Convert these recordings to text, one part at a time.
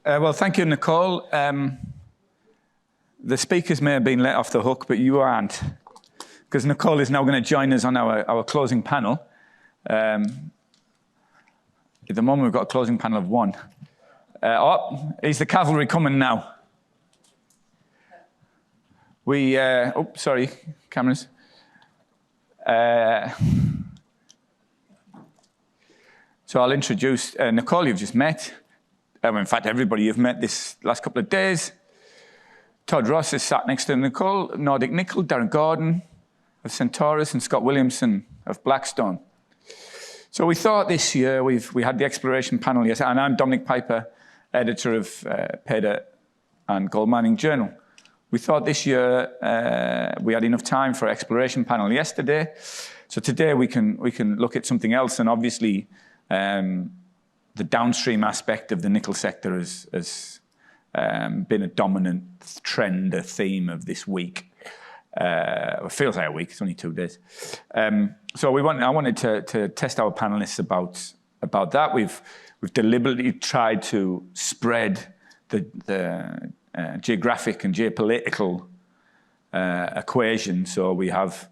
Well, thank you, Nicole. The speakers may have been let off the hook, but you aren't, because Nicole is now going to join us on our closing panel. At the moment, we've got a closing panel of one. Is the cavalry coming now? Sorry, cameras. So I'll introduce Nicole, you've just met. In fact, everybody you've met this last couple of days. Todd Ross is sat next to Nicole, Nordic Nickel, Darren Gordon of Centaurus, and Scott Williamson of Blackstone. So we thought this year, we had the exploration panel yesterday, and I'm Dominic Piper, editor of PEDA and Gold Mining Journal. We thought this year we had enough time for exploration panel yesterday. So today we can look at something else, and obviously the downstream aspect of the nickel sector has been a dominant trend, a theme of this week. It feels like a week, it's only 2 days. So I wanted to test our panelists about that. We've deliberately tried to spread the geographic and geopolitical equation. So we have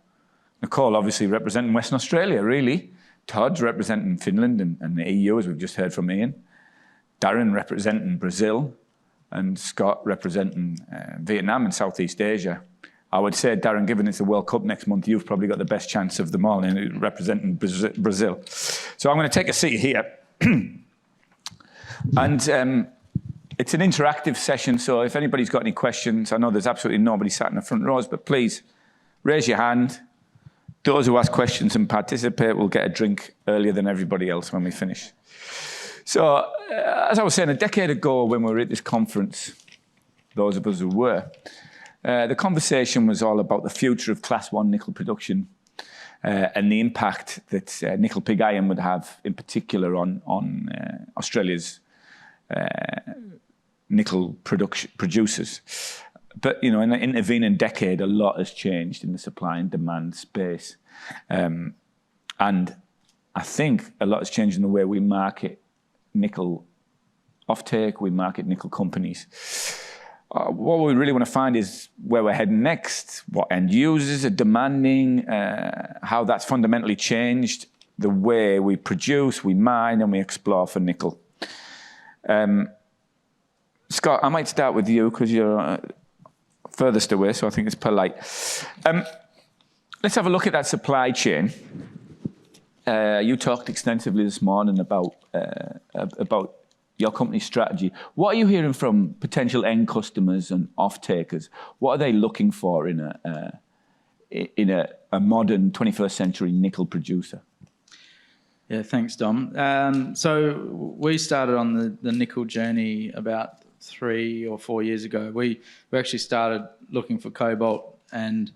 Nicole obviously representing Western Australia, really. Todd's representing Finland and the EU, as we've just heard from Ian. Darren representing Brazil, and Scott representing Vietnam and Southeast Asia. I would say, Darren, given it's the World Cup next month, you've probably got the best chance of them all in representing Brazil. So I'm going to take a seat here. And it's an interactive session, so if anybody's got any questions, I know there's absolutely nobody sat in the front rows, but please raise your hand. Those who ask questions and participate will get a drink earlier than everybody else when we finish. So, as I was saying, a decade ago when we were at this conference, those of us who were, the conversation was all about the future of Class 1 nickel production and the impact that nickel pig iron would have, in particular, on Australia's nickel producers. But, you know, in the intervening decade, a lot has changed in the supply and demand space. And I think a lot has changed in the way we market nickel offtake, we market nickel companies. What we really want to find is where we're heading next, what end users are demanding, how that's fundamentally changed the way we produce, we mine, and we explore for nickel. Scott, I might start with you because you're furthest away, so I think it's polite. Let's have a look at that supply chain. You talked extensively this morning about your company's strategy. What are you hearing from potential end customers and off-takers? What are they looking for in a modern 21st century nickel producer? Yeah, thanks, Dom. So we started on the nickel journey about 3 or 4 years ago. We actually started looking for cobalt, and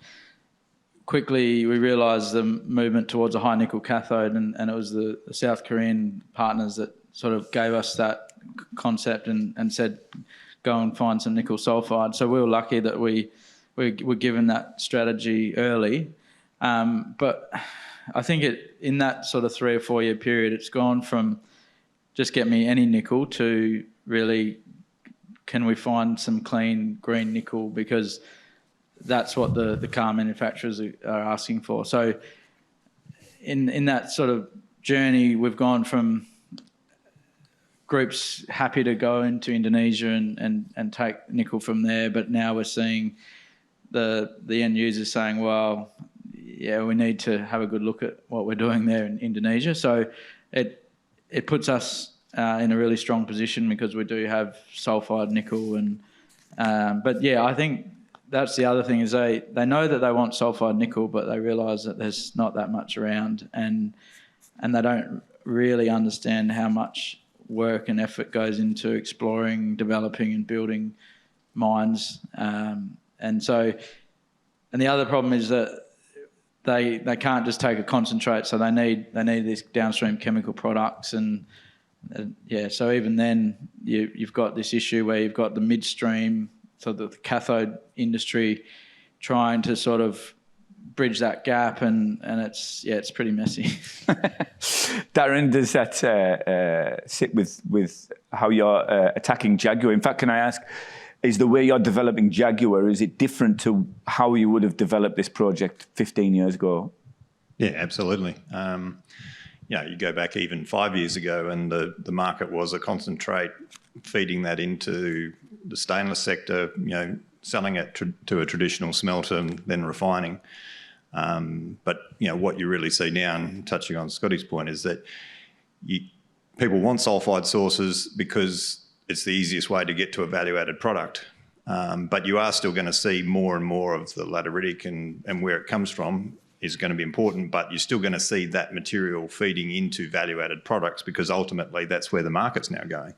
quickly we realised the movement towards a high nickel cathode, and it was the South Korean partners that sort of gave us that concept and said, go and find some nickel sulfide. So we were lucky that we were given that strategy early. But I think in that sort of 3 or 4 year period, it's gone from just get me any nickel to really, can we find some clean green nickel, because that's what the car manufacturers are asking for. So in that sort of journey, we've gone from groups happy to go into Indonesia and take nickel from there, but now we're seeing the end users saying, well, yeah, we need to have a good look at what we're doing there in Indonesia. So it puts us in a really strong position because we do have sulfide nickel. But yeah, I think that's the other thing is they know that they want sulfide nickel, but they realise that there's not that much around, and they don't really understand how much work and effort goes into exploring, developing and building mines. And the other problem is that they can't just take a concentrate, so they need these downstream chemical products, and so even then you've got this issue where you've got the midstream, so the cathode industry trying to sort of bridge that gap, and it's pretty messy. Darren, does that sit with how you're attacking Jaguar. In fact, can I ask, is the way you're developing Jaguar, is it different to how you would have developed this project 15 years ago? Yeah, absolutely. You go back even 5 years ago and the market was a concentrate, feeding that into the stainless sector, selling it to a traditional smelter and then refining. But what you really see now, and touching on Scotty's point, is that people want sulphide sources because it's the easiest way to get to a value-added product. But you are still going to see more and more of the lateritic and where it comes from is going to be important, but you're still going to see that material feeding into value-added products because ultimately that's where the market's now going.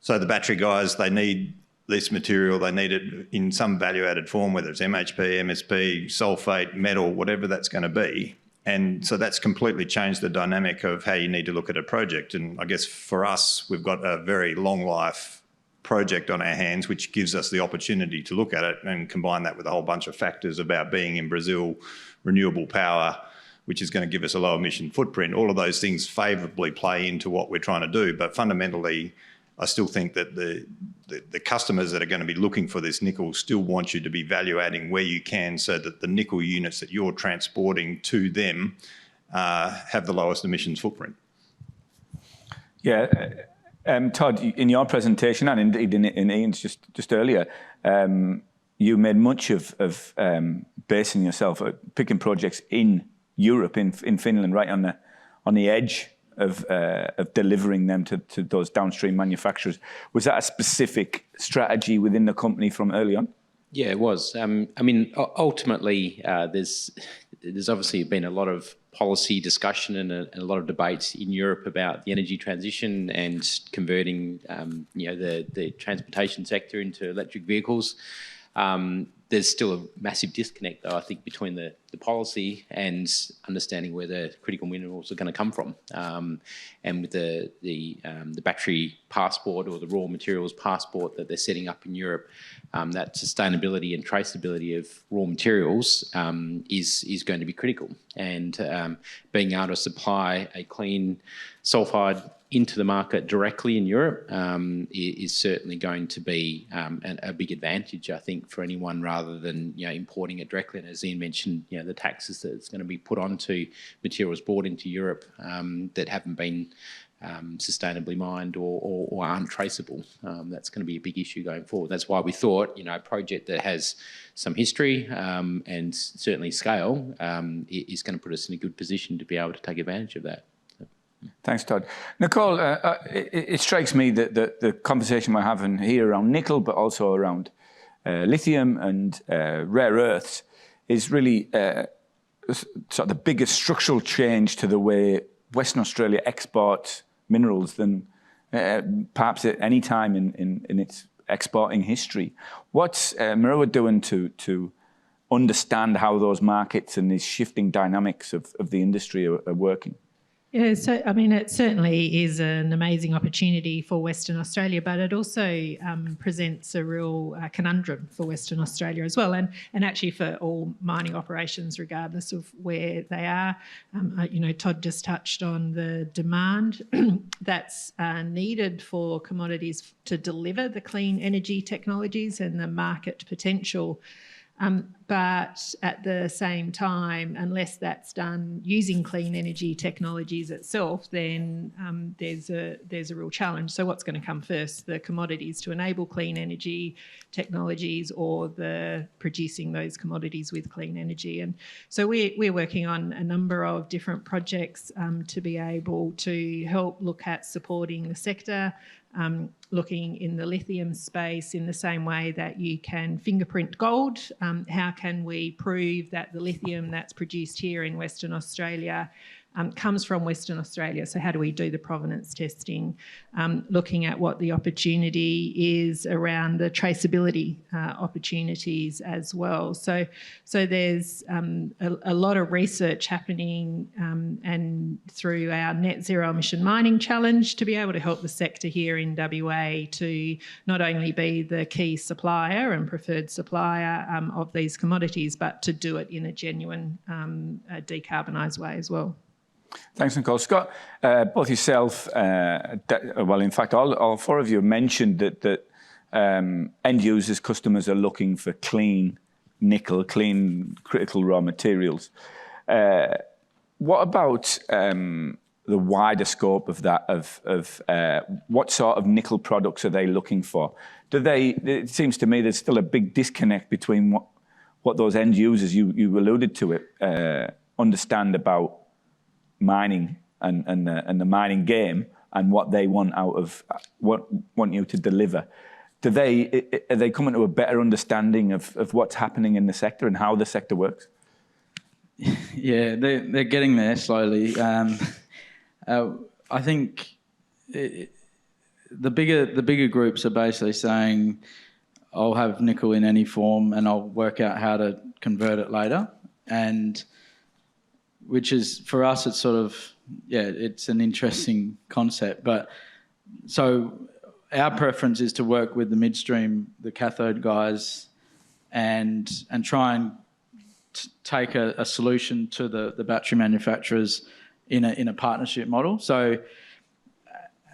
So the battery guys, they need this material, they need it in some value-added form, whether it's MHP, MSP, sulphate, metal, whatever that's going to be. And so that's completely changed the dynamic of how you need to look at a project. And I guess for us, we've got a very long life project on our hands, which gives us the opportunity to look at it and combine that with a whole bunch of factors about being in Brazil, renewable power, which is going to give us a low emission footprint. All of those things favourably play into what we're trying to do. But fundamentally, I still think that the customers that are going to be looking for this nickel still want you to be value adding where you can so that the nickel units that you're transporting to them have the lowest emissions footprint. Yeah. Todd, in your presentation and indeed in Ian's just earlier, you made much of basing yourself, picking projects in Europe, in Finland, right on the edge of delivering them to those downstream manufacturers. Was that a specific strategy within the company from early on? Yeah, it was. Ultimately, there's obviously been a lot of policy discussion and a lot of debates in Europe about the energy transition and converting, the transportation sector into electric vehicles. There's still a massive disconnect, though, I think, between the policy and understanding where the critical minerals are going to come from. And with the battery passport or the raw materials passport that they're setting up in Europe, that sustainability and traceability of raw materials is going to be critical. And being able to supply a clean sulphide into the market directly in Europe is certainly going to be a big advantage, I think, for anyone rather than importing it directly. And as Ian mentioned, the taxes that it's going to be put onto materials brought into Europe that haven't been sustainably mined or aren't traceable. That's going to be a big issue going forward. That's why we thought, a project that has some history and certainly scale is going to put us in a good position to be able to take advantage of that. Thanks, Todd. Nicole, it strikes me that the conversation we're having here around nickel, but also around lithium and rare earths, is really sort of the biggest structural change to the way Western Australia exports minerals than perhaps at any time in its exporting history. What's Mirrabooka doing to understand how those markets and these shifting dynamics of the industry are working? Yeah, so it certainly is an amazing opportunity for Western Australia, but it also presents a real conundrum for Western Australia as well, and actually for all mining operations, regardless of where they are. Todd just touched on the demand that's needed for commodities to deliver the clean energy technologies and the market potential. But at the same time, unless that's done using clean energy technologies itself, then there's a real challenge. So what's going to come first, the commodities to enable clean energy technologies or the producing those commodities with clean energy? And so we're working on a number of different projects to be able to help look at supporting the sector, looking in the lithium space in the same way that you can fingerprint gold. How can we prove that the lithium that's produced here in Western Australia comes from Western Australia? So how do we do the provenance testing? Looking at what the opportunity is around the traceability opportunities as well. So there's a lot of research happening and through our Net Zero Emission Mining Challenge to be able to help the sector here in WA to not only be the key supplier and preferred supplier of these commodities, but to do it in a genuine decarbonised way as well. Thanks, Nicole. Scott, both yourself, well, in fact, all four of you mentioned that end users, customers are looking for clean nickel, clean critical raw materials. What about the wider scope of that, of what sort of nickel products are they looking for? It seems to me there's still a big disconnect between what those end users, you alluded to it, understand about mining and the mining game and what they want out of, want you to deliver. Are they coming to a better understanding of what's happening in the sector and how the sector works? Yeah, they're getting there slowly. I think the bigger groups are basically saying, I'll have nickel in any form and I'll work out how to convert it later. And which is, for us, it's sort of, it's an interesting concept. But so our preference is to work with the midstream, the cathode guys, and try and take a solution to the battery manufacturers in a partnership model. So,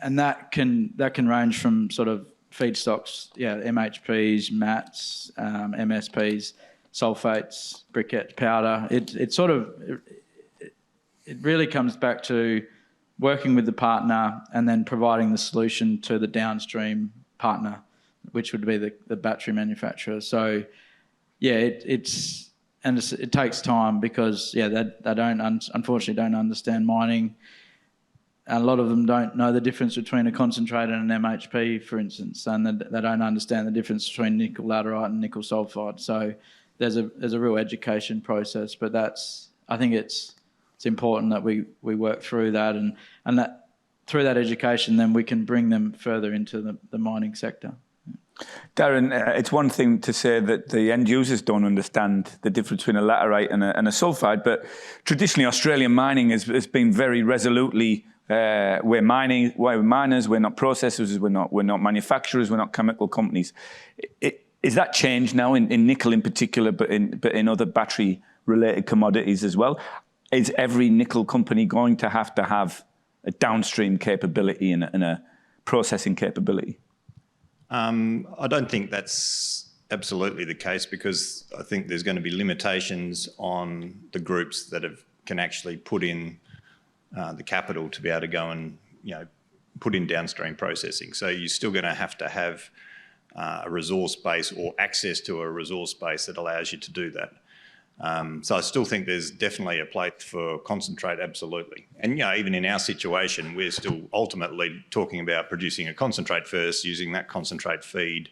and that can range from sort of feedstocks, MHPs, MATs, MSPs, sulfates, briquette, powder. It really comes back to working with the partner and then providing the solution to the downstream partner, which would be the battery manufacturer. So, it takes time because they unfortunately don't understand mining. A lot of them don't know the difference between a concentrate and an MHP, for instance, and they don't understand the difference between nickel laterite and nickel sulfide. So there's a real education process, but I think it's important that we work through that and that through that education, then we can bring them further into the mining sector. Darren, it's one thing to say that the end users don't understand the difference between a laterite and a sulfide, but traditionally Australian mining has been very resolutely we're miners, we're not processors, we're not manufacturers, we're not chemical companies. Is that changed now in nickel in particular, but in other battery-related commodities as well? Is every nickel company going to have a downstream capability and a processing capability? I don't think that's absolutely the case, because I think there's going to be limitations on the groups that can actually put in the capital to be able to go and put in downstream processing. So you're still going to have a resource base or access to a resource base that allows you to do that. So I still think there's definitely a place for concentrate, absolutely. And even in our situation, we're still ultimately talking about producing a concentrate first, using that concentrate feed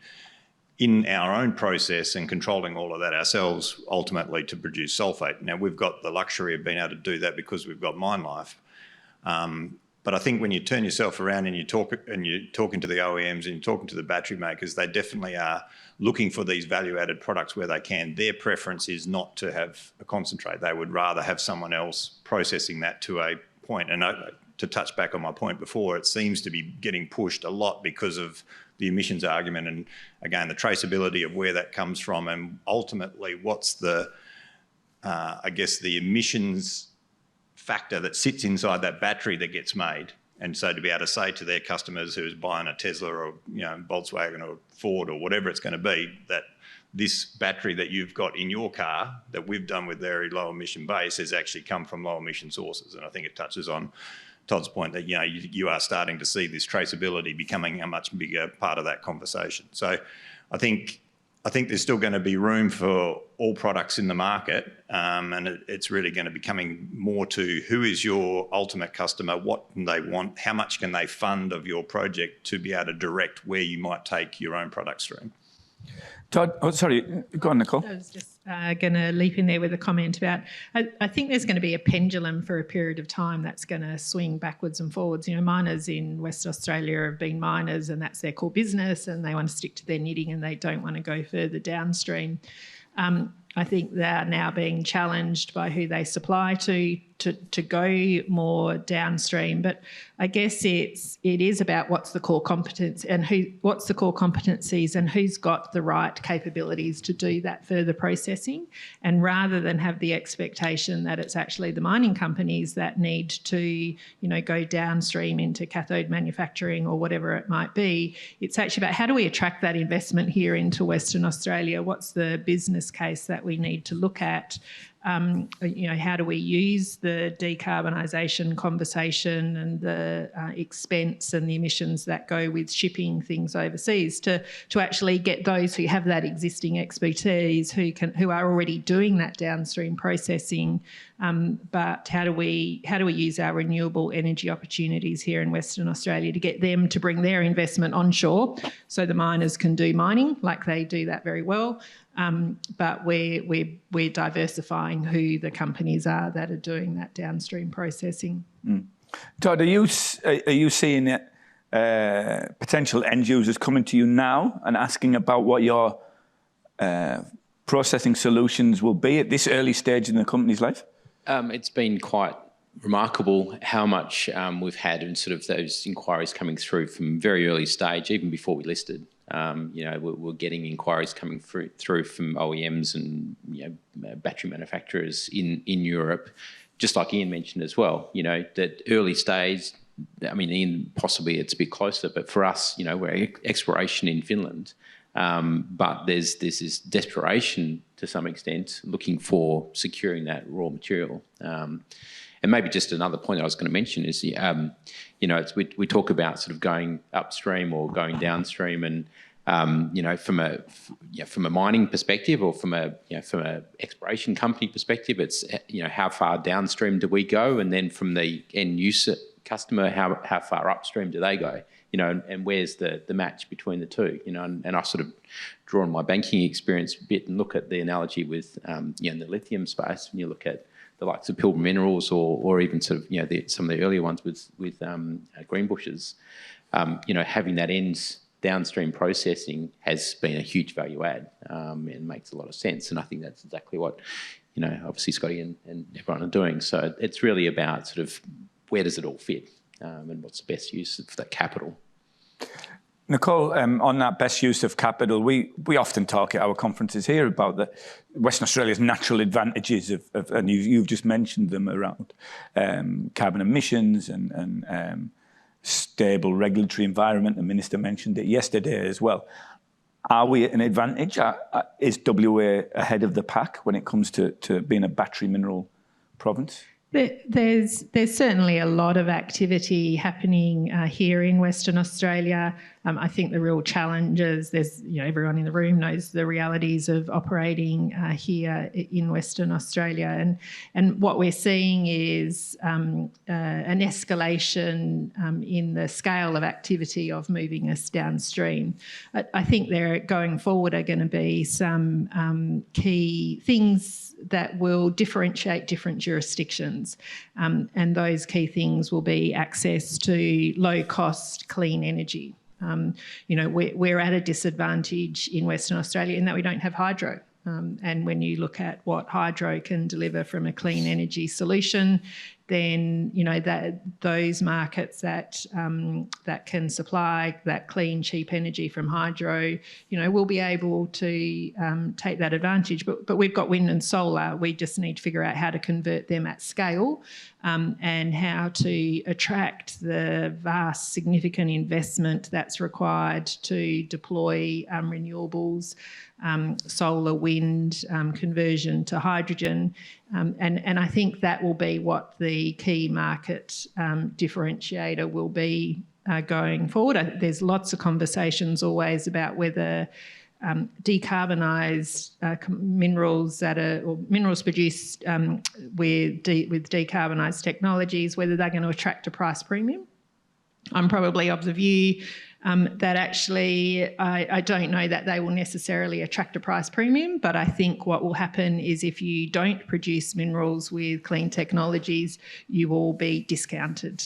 in our own process and controlling all of that ourselves, ultimately to produce sulfate. Now, we've got the luxury of being able to do that because we've got mine life. But I think when you turn yourself around and you're talking to the OEMs and you're talking to the battery makers, they definitely are looking for these value-added products where they can. Their preference is not to have a concentrate. They would rather have someone else processing that to a point. And to touch back on my point before, it seems to be getting pushed a lot because of the emissions argument and, again, the traceability of where that comes from and ultimately what's the emissions factor that sits inside that battery that gets made. And so to be able to say to their customers who's buying a Tesla or Volkswagen or Ford or whatever it's going to be, that this battery that you've got in your car that we've done with very low emission base has actually come from low emission sources. And I think it touches on Todd's point that you are starting to see this traceability becoming a much bigger part of that conversation. So I think there's still going to be room for all products in the market, and it's really going to be coming more to who is your ultimate customer, what can they want, how much can they fund of your project to be able to direct where you might take your own product stream. Todd, sorry, go on, Nicole. I was just going to leap in there with a comment about, I think there's going to be a pendulum for a period of time that's going to swing backwards and forwards. Miners in Western Australia have been miners and that's their core business and they want to stick to their knitting and they don't want to go further downstream. I think they're now being challenged by who they supply to to go more downstream. But I guess it is about what's the core competence and what's the core competencies and who's got the right capabilities to do that further processing. And rather than have the expectation that it's actually the mining companies that need to, go downstream into cathode manufacturing or whatever it might be, it's actually about how do we attract that investment here into Western Australia? What's the business case that we need to look at? How do we use the decarbonisation conversation and the expense and the emissions that go with shipping things overseas to actually get those who have that existing expertise who are already doing that downstream processing. But how do we use our renewable energy opportunities here in Western Australia to get them to bring their investment onshore so the miners can do mining, like they do that very well. But we're diversifying who the companies are that are doing that downstream processing. Todd, are you seeing potential end users coming to you now and asking about what your processing solutions will be at this early stage in the company's life? It's been quite remarkable how much we've had in sort of those inquiries coming through from very early stage, even before we listed. We're getting inquiries coming through from OEMs and battery manufacturers in Europe, just like Ian mentioned as well. That early stage. I mean, Ian, possibly it's a bit closer, but for us, we're exploration in Finland, but there's this desperation to some extent looking for securing that raw material. And maybe just another point I was going to mention is, we talk about sort of going upstream or going downstream, and from a mining perspective or from a exploration company perspective, it's how far downstream do we go, and then from the end user customer, how far upstream do they go? And where's the match between the two? And I sort of draw on my banking experience a bit and look at the analogy with in the lithium space. When you look at the likes of Pilbara Minerals or even sort of some of the earlier ones with Greenbushes, having that ends downstream processing has been a huge value add and makes a lot of sense. And I think that's exactly what obviously Scotty and everyone are doing. So it's really about sort of where does it all fit and what's the best use of that capital. Nicole, on that best use of capital, we often talk at our conferences here about the Western Australia's natural advantages and you've just mentioned them around carbon emissions and stable regulatory environment. The Minister mentioned it yesterday as well. Are we at an advantage? Is WA ahead of the pack when it comes to being a battery mineral province? There's certainly a lot of activity happening here in Western Australia. I think the real challenges, everyone in the room knows the realities of operating here in Western Australia. And what we're seeing is an escalation in the scale of activity of moving us downstream. I think there going forward are going to be some key things that will differentiate different jurisdictions. And those key things will be access to low-cost, clean energy. We're at a disadvantage in Western Australia in that we don't have hydro. And when you look at what hydro can deliver from a clean energy solution, then that those markets that can supply that clean, cheap energy from hydro, will be able to take that advantage. But we've got wind and solar. We just need to figure out how to convert them at scale and how to attract the vast, significant investment that's required to deploy renewables, solar, wind, conversion to hydrogen. And I think that will be what the key market differentiator will be going forward. There's lots of conversations always about whether decarbonised minerals or minerals produced with decarbonised technologies, whether they're going to attract a price premium. I'm probably of the view that actually I don't know that they will necessarily attract a price premium, but I think what will happen is if you don't produce minerals with clean technologies, you will be discounted.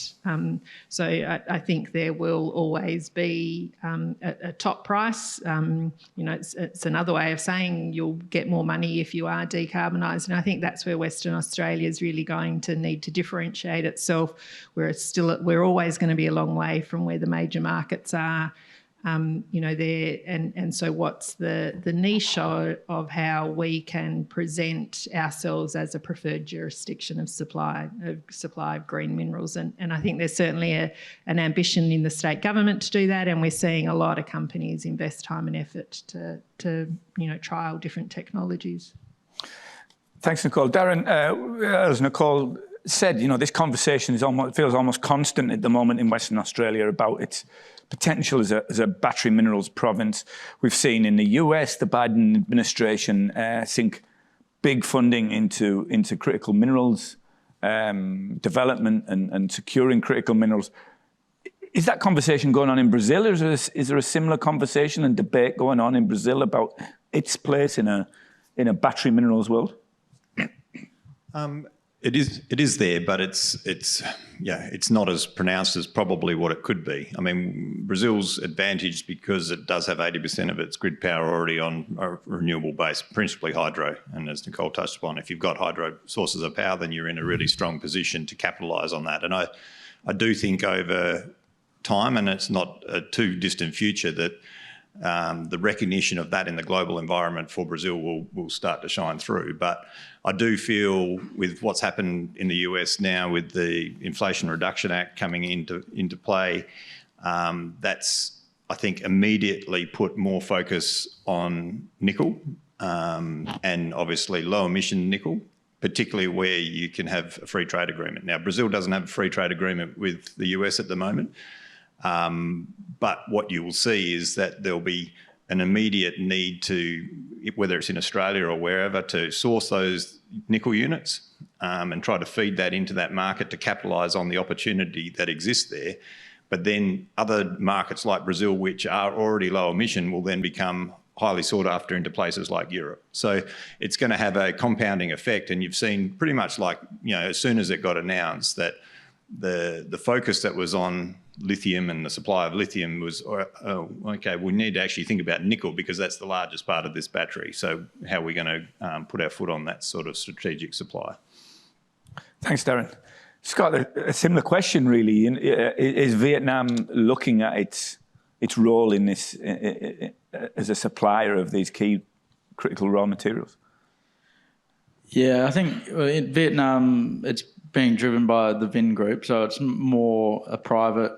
So I think there will always be a top price. It's another way of saying you'll get more money if you are decarbonised, and I think that's where Western Australia is really going to need to differentiate itself. We're always going to be a long way from where the major markets are. There, and so what's the niche of how we can present ourselves as a preferred jurisdiction of supply of green minerals, and I think there's certainly an ambition in the state government to do that, and we're seeing a lot of companies invest time and effort to trial different technologies. Thanks, Nicole. Darren, as Nicole said, this conversation feels almost constant at the moment in Western Australia about its potential as a battery minerals province. We've seen in the US, the Biden administration sink big funding into critical minerals development and securing critical minerals. Is that conversation going on in Brazil? Is there a similar conversation and debate going on in Brazil about its place in a battery minerals world? It is there, but it's not as pronounced as probably what it could be. I mean, Brazil's advantaged because it does have 80% of its grid power already on a renewable base, principally hydro. And as Nicole touched upon, if you've got hydro sources of power, then you're in a really strong position to capitalise on that. And I do think over time, and it's not a too distant future, that the recognition of that in the global environment for Brazil will start to shine through. But I do feel with what's happened in the US now with the Inflation Reduction Act coming into play, that's, I think, immediately put more focus on nickel and obviously low emission nickel, particularly where you can have a free trade agreement. Now, Brazil doesn't have a free trade agreement with the US at the moment. But what you will see is that there'll be an immediate need to, whether it's in Australia or wherever, to source those nickel units and try to feed that into that market to capitalise on the opportunity that exists there. But then other markets like Brazil, which are already low emission, will then become highly sought after into places like Europe. So it's going to have a compounding effect. And you've seen pretty much like, as soon as it got announced that the focus that was on lithium and the supply of lithium was, okay, we need to actually think about nickel because that's the largest part of this battery. So how are we going to put our foot on that sort of strategic supply? Thanks, Darren. Scott, a similar question really. Is Vietnam looking at its role in this as a supplier of these key critical raw materials? Yeah, I think in Vietnam, it's being driven by the Vin Group, so it's more a private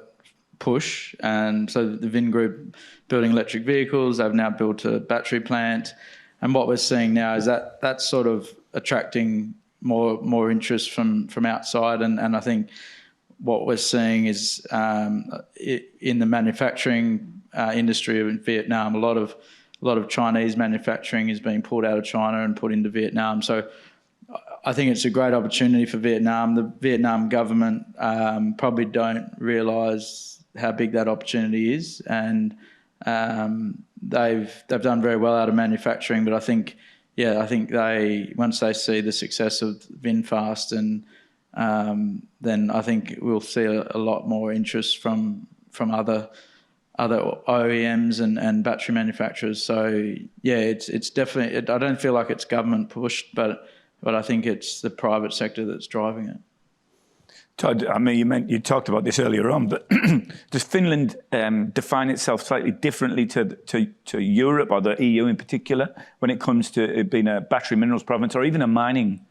push. And so the Vin Group building electric vehicles, they've now built a battery plant. And what we're seeing now is that that's sort of attracting more interest from outside. And I think what we're seeing is in the manufacturing industry in Vietnam, a lot of Chinese manufacturing is being pulled out of China and put into Vietnam. So I think it's a great opportunity for Vietnam. The Vietnam government probably don't realise how big that opportunity is, and they've done very well out of manufacturing. But I think they, once they see the success of VinFast, and then I think we'll see a lot more interest from other OEMs and battery manufacturers. So yeah, it's definitely. I don't feel like it's government pushed, but I think it's the private sector that's driving it. Todd, I mean, you talked about this earlier on, but does Finland define itself slightly differently to Europe or the EU in particular when it comes to being a battery minerals province or even a mining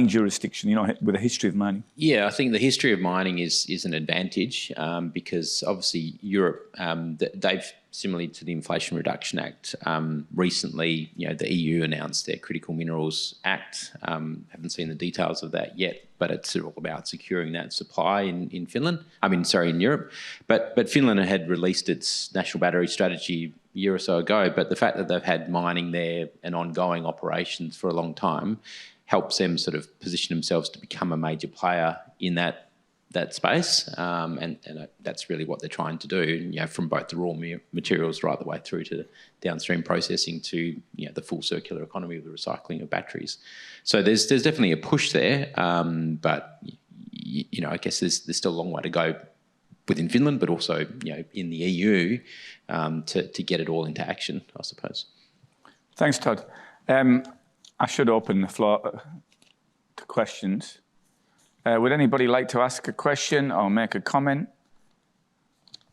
jurisdiction, with a history of mining? Yeah, I think the history of mining is an advantage because obviously Europe, they've, similarly to the Inflation Reduction Act, recently, the EU announced their Critical Minerals Act. Haven't seen the details of that yet, but it's all about securing that supply in Europe. But Finland had released its national battery strategy a year or so ago, but the fact that they've had mining there and ongoing operations for a long time helps them sort of position themselves to become a major player in that that space, and that's really what they're trying to do. You know, from both the raw materials right the way through to downstream processing to the full circular economy of the recycling of batteries. So there's definitely a push there, but I guess there's still a long way to go within Finland, but also in the EU to get it all into action, I suppose. Thanks, Todd. I should open the floor to questions. Would anybody like to ask a question or make a comment?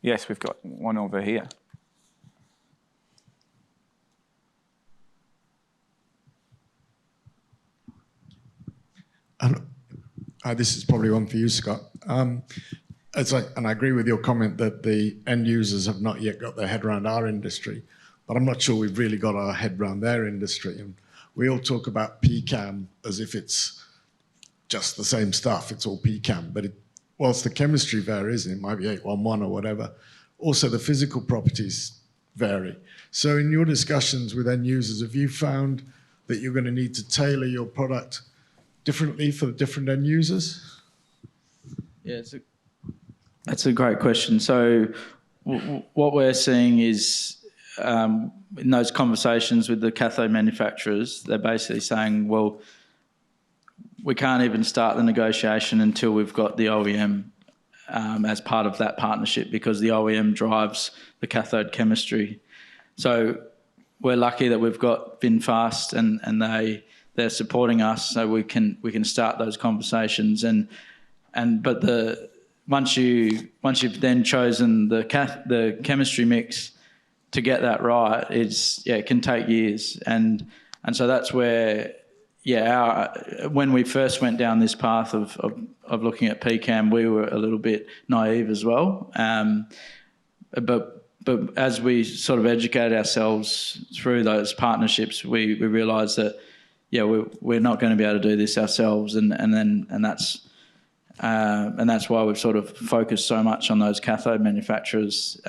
Yes, we've got one over here. This is probably one for you, Scott. And I agree with your comment that the end users have not yet got their head around our industry, but I'm not sure we've really got our head around their industry. And we all talk about PCAM as if it's just the same stuff. It's all PCAM, but whilst the chemistry varies, and it might be 811 or whatever, also the physical properties vary. So in your discussions with end users, have you found that you're going to need to tailor your product differently for the different end users? Yeah, that's a great question. So what we're seeing is in those conversations with the cathode manufacturers, they're basically saying, well, we can't even start the negotiation until we've got the OEM as part of that partnership, because the OEM drives the cathode chemistry. So we're lucky that we've got VinFast and they're supporting us, so we can start those conversations. But once you've then chosen the chemistry mix to get that right, it can take years, and so that's where. When we first went down this path of looking at PCAM, we were a little bit naive as well. But as we sort of educated ourselves through those partnerships, we realised that we're not going to be able to do this ourselves, and that's why we've sort of focused so much on those cathode manufacturers.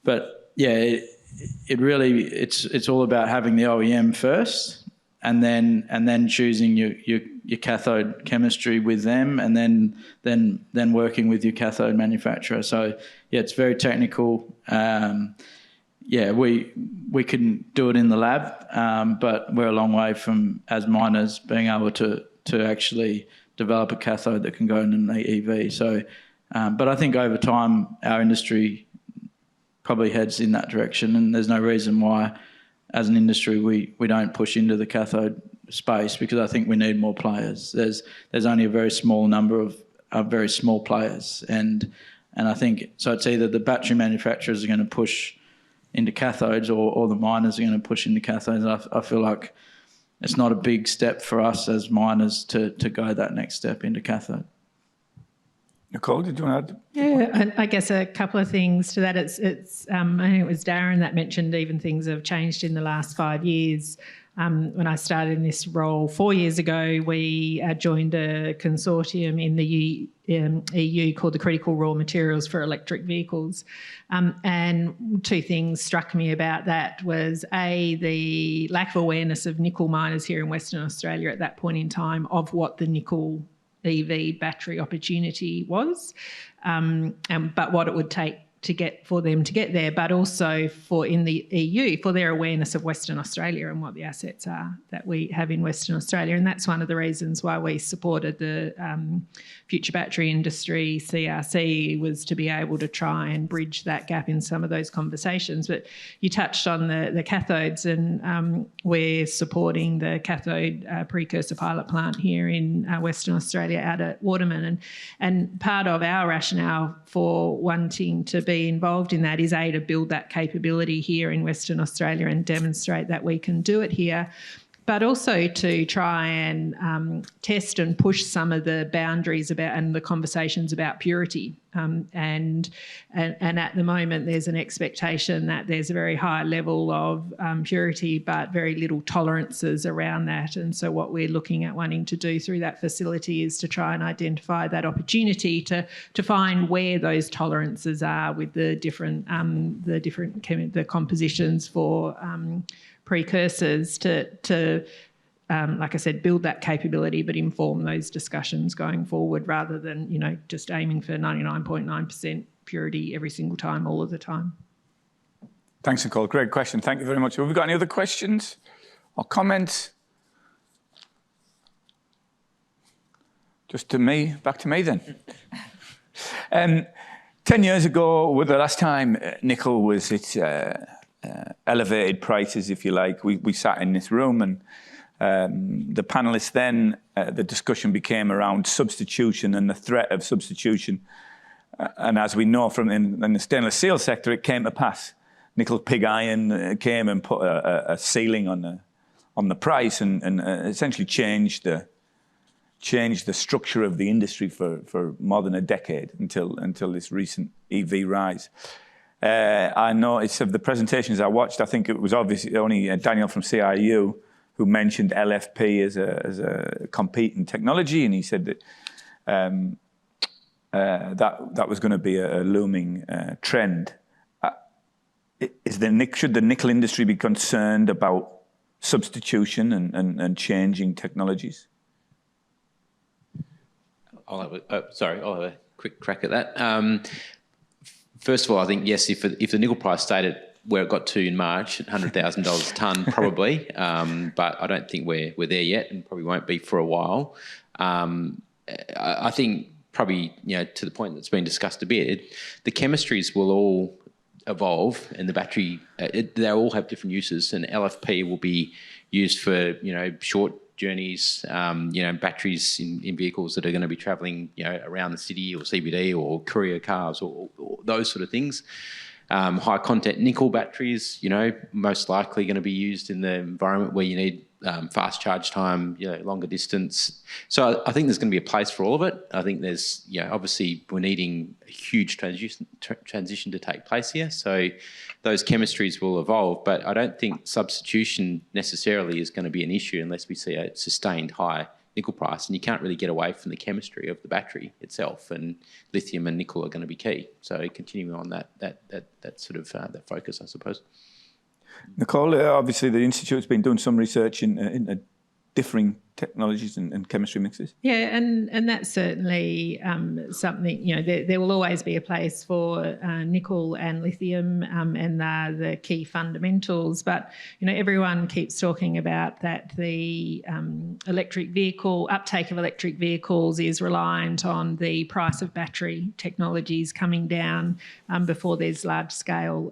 But it's all about having the OEM first. And then choosing your cathode chemistry with them, and then working with your cathode manufacturer. So it's very technical. We can do it in the lab, but we're a long way from, as miners, being able to actually develop a cathode that can go in an EV. So, but I think over time our industry probably heads in that direction, and there's no reason why, as an industry, we don't push into the cathode space, because I think we need more players. There's only a very small number of very small players, and I think so. It's either the battery manufacturers are going to push into cathodes, or the miners are going to push into cathodes. I feel like it's not a big step for us as miners to go that next step into cathode. Nicole, did you want to add? Yeah, I guess a couple of things to that. I think it was Darren that mentioned even things have changed in the last 5 years. When I started in this role 4 years ago, we joined a consortium in the EU called the Critical Raw Materials for Electric Vehicles. And two things struck me about that was, A, the lack of awareness of nickel miners here in Western Australia at that point in time of what the nickel EV battery opportunity was, but what it would take for them to get there, but also for in the EU for their awareness of Western Australia and what the assets are that we have in Western Australia. And that's one of the reasons why we supported the Future Battery Industry CRC, was to be able to try and bridge that gap in some of those conversations. But you touched on the cathodes, and we're supporting the cathode precursor pilot plant here in Western Australia out at Waterman. And part of our rationale for wanting to be involved in that is, A, to build that capability here in Western Australia and demonstrate that we can do it here, but also to try and test and push some of the boundaries about and the conversations about purity. And at the moment, there's an expectation that there's a very high level of purity, but very little tolerances around that. And so what we're looking at wanting to do through that facility is to try and identify that opportunity to find where those tolerances are with the different compositions for precursors to like I said, build that capability, but inform those discussions going forward rather than, just aiming for 99.9% purity every single time, all of the time. Thanks, Nicole. Great question. Thank you very much. Have we got any other questions or comments? Just to me, back to me then. 10 years ago, the last time nickel was its elevated prices, if you like, we sat in this room and the panelists then, the discussion became around substitution and the threat of substitution. And as we know from in the stainless steel sector, it came to pass. Nickel pig iron came and put a ceiling on the price and essentially changed the structure of the industry for more than a decade until this recent EV rise. I noticed of the presentations I watched, I think it was obviously only Daniel from CIU who mentioned LFP as a competing technology, and he said that that was going to be a looming trend. Should the nickel industry be concerned about substitution and changing technologies? I'll have a quick crack at that. First of all, I think, yes, if the nickel price stayed at where it got to in March, at $100,000 a tonne, probably, but I don't think we're there yet and probably won't be for a while. I think probably, to the point that's been discussed a bit, the chemistries will all evolve and the battery, they all have different uses, and LFP will be used for, short journeys, batteries in vehicles that are going to be travelling, around the city or CBD or courier cars or those sort of things. High content nickel batteries, most likely going to be used in the environment where you need fast charge time, longer distance. So I think there's going to be a place for all of it. I think there's, obviously we're needing a huge transition to take place here. So those chemistries will evolve, but I don't think substitution necessarily is going to be an issue unless we see a sustained high nickel price, and you can't really get away from the chemistry of the battery itself, and lithium and nickel are going to be key. So continuing on that sort of that focus, I suppose. Nicole, obviously the Institute's been doing some research in differing technologies and chemistry mixes. Yeah, and that's certainly something, there will always be a place for nickel and lithium, and they're the key fundamentals. But, everyone keeps talking about that the uptake of electric vehicles is reliant on the price of battery technologies coming down before there's large-scale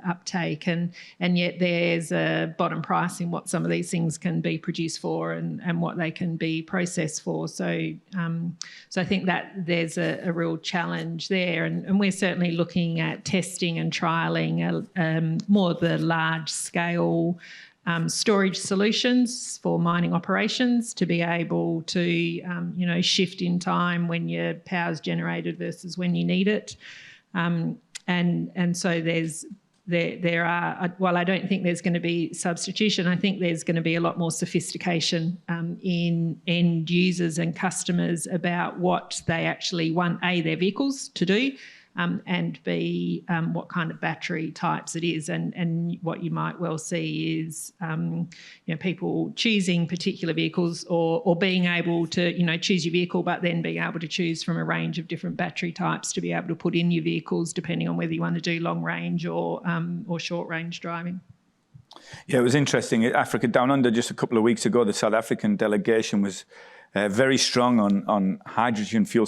uptake. And yet there's a bottom price in what some of these things can be produced for and what they can be processed for. So I think that there's a real challenge there. And we're certainly looking at testing and trialling more of the large-scale storage solutions for mining operations to be able to, shift in time when your power's generated versus when you need it. And so there are, while I don't think there's going to be substitution, I think there's going to be a lot more sophistication in end users and customers about what they actually want, A, their vehicles to do, and B, what kind of battery types it is. And what you might well see is, people choosing particular vehicles or being able to, choose your vehicle, but then being able to choose from a range of different battery types to be able to put in your vehicles depending on whether you want to do long range or short range driving. Yeah, it was interesting. Africa Down Under, just a couple of weeks ago, the South African delegation was very strong on hydrogen fuel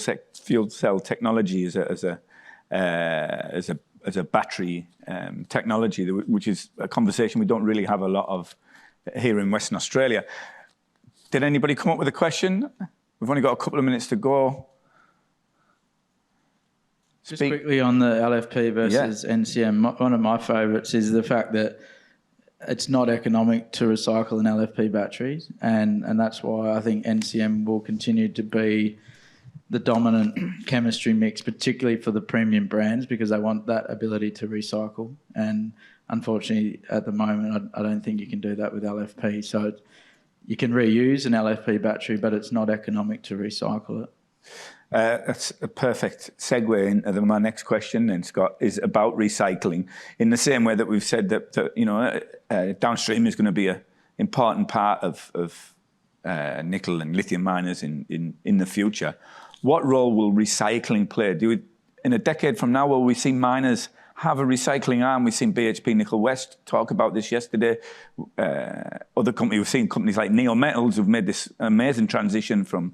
cell technology as a battery technology, which is a conversation we don't really have a lot of here in Western Australia. Did anybody come up with a question? We've only got a couple of minutes to go. Just quickly on the LFP versus NCM, one of my favourites is the fact that it's not economic to recycle an LFP battery, and that's why I think NCM will continue to be the dominant chemistry mix, particularly for the premium brands, because they want that ability to recycle. And unfortunately, at the moment, I don't think you can do that with LFP. So you can reuse an LFP battery, but it's not economic to recycle it. That's a perfect segue into my next question then, Scott, is about recycling. In the same way that we've said that downstream is going to be an important part of nickel and lithium miners in the future. What role will recycling play? In a decade from now, will we see miners have a recycling arm? We've seen BHP Nickel West talk about this yesterday. Other companies, we've seen companies like Neo Metals who've made this amazing transition from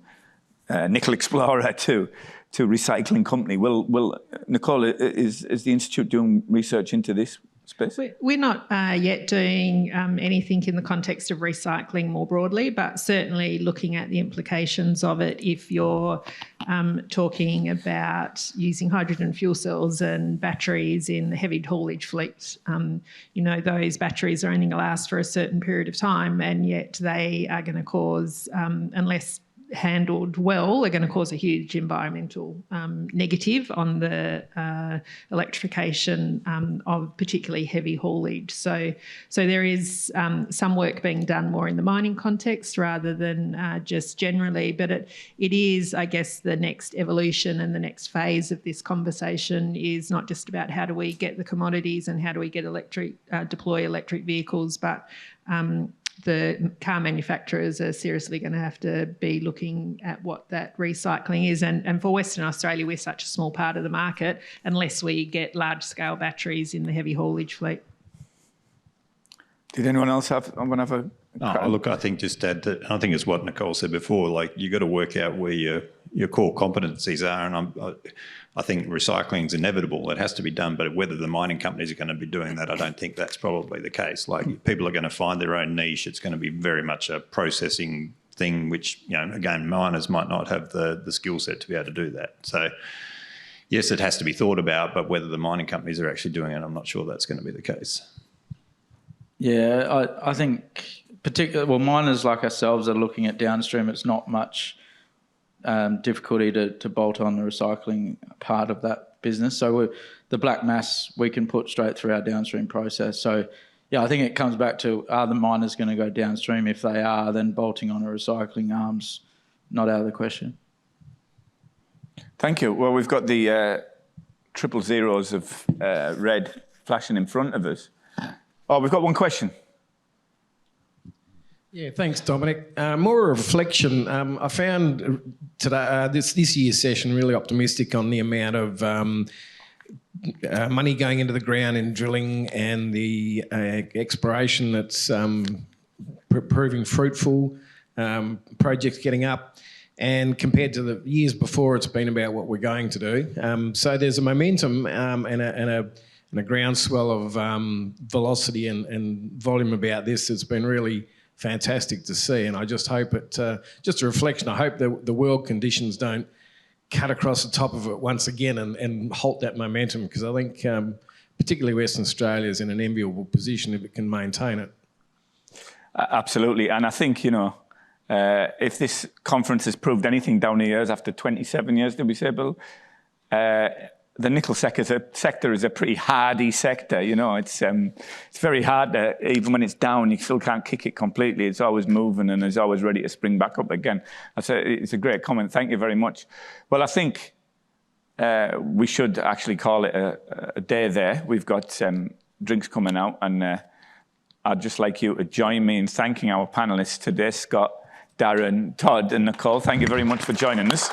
Nickel Explorer to recycling company. Will Nicole, is the Institute doing research into this space? We're not yet doing anything in the context of recycling more broadly, but certainly looking at the implications of it if you're talking about using hydrogen fuel cells and batteries in the heavy haulage fleet. Those batteries are only going to last for a certain period of time, and yet they are going to cause, unless handled well, are going to cause a huge environmental negative on the electrification of particularly heavy haulage. So there is some work being done more in the mining context rather than just generally, but it is, I guess, the next evolution and the next phase of this conversation is not just about how do we get the commodities and how do we get deploy electric vehicles, but the car manufacturers are seriously going to have to be looking at what that recycling is. And for Western Australia, we're such a small part of the market unless we get large-scale batteries in the heavy haulage fleet. Did anyone else have a... Oh, look, I think just add that, I think it's what Nicole said before, like you got to work out where your core competencies are, and I think recycling is inevitable. It has to be done, but whether the mining companies are going to be doing that, I don't think that's probably the case. Like people are going to find their own niche. It's going to be very much a processing thing, which, again, miners might not have the skill set to be able to do that. So yes, it has to be thought about, but whether the mining companies are actually doing it, I'm not sure that's going to be the case. Yeah, I think miners like ourselves are looking at downstream. It's not much difficulty to bolt on the recycling part of that business. So the black mass we can put straight through our downstream process. So yeah, I think it comes back to, are the miners going to go downstream? If they are, then bolting on a recycling arm's not out of the question. Thank you. Well, we've got the triple zeros of red flashing in front of us. Oh, we've got one question. Yeah, thanks, Dominic. More a reflection. I found today this year's session really optimistic on the amount of money going into the ground in drilling and the exploration that's proving fruitful, projects getting up. And compared to the years before, it's been about what we're going to do. So there's a momentum and a groundswell of velocity and volume about this that's been really fantastic to see. And I just hope just a reflection, I hope that the world conditions don't cut across the top of it once again and halt that momentum, because I think particularly Western Australia is in an enviable position if it can maintain it. Absolutely. And I think, if this conference has proved anything down the years, after 27 years, did we say, Bill? The nickel sector is a pretty hardy sector. It's very hard to, even when it's down, you still can't kick it completely. It's always moving and it's always ready to spring back up again. It's a great comment. Thank you very much. Well, I think we should actually call it a day there. We've got drinks coming out, and I'd just like you to join me in thanking our panelists today, Scott, Darren, Todd and Nicole. Thank you very much for joining us.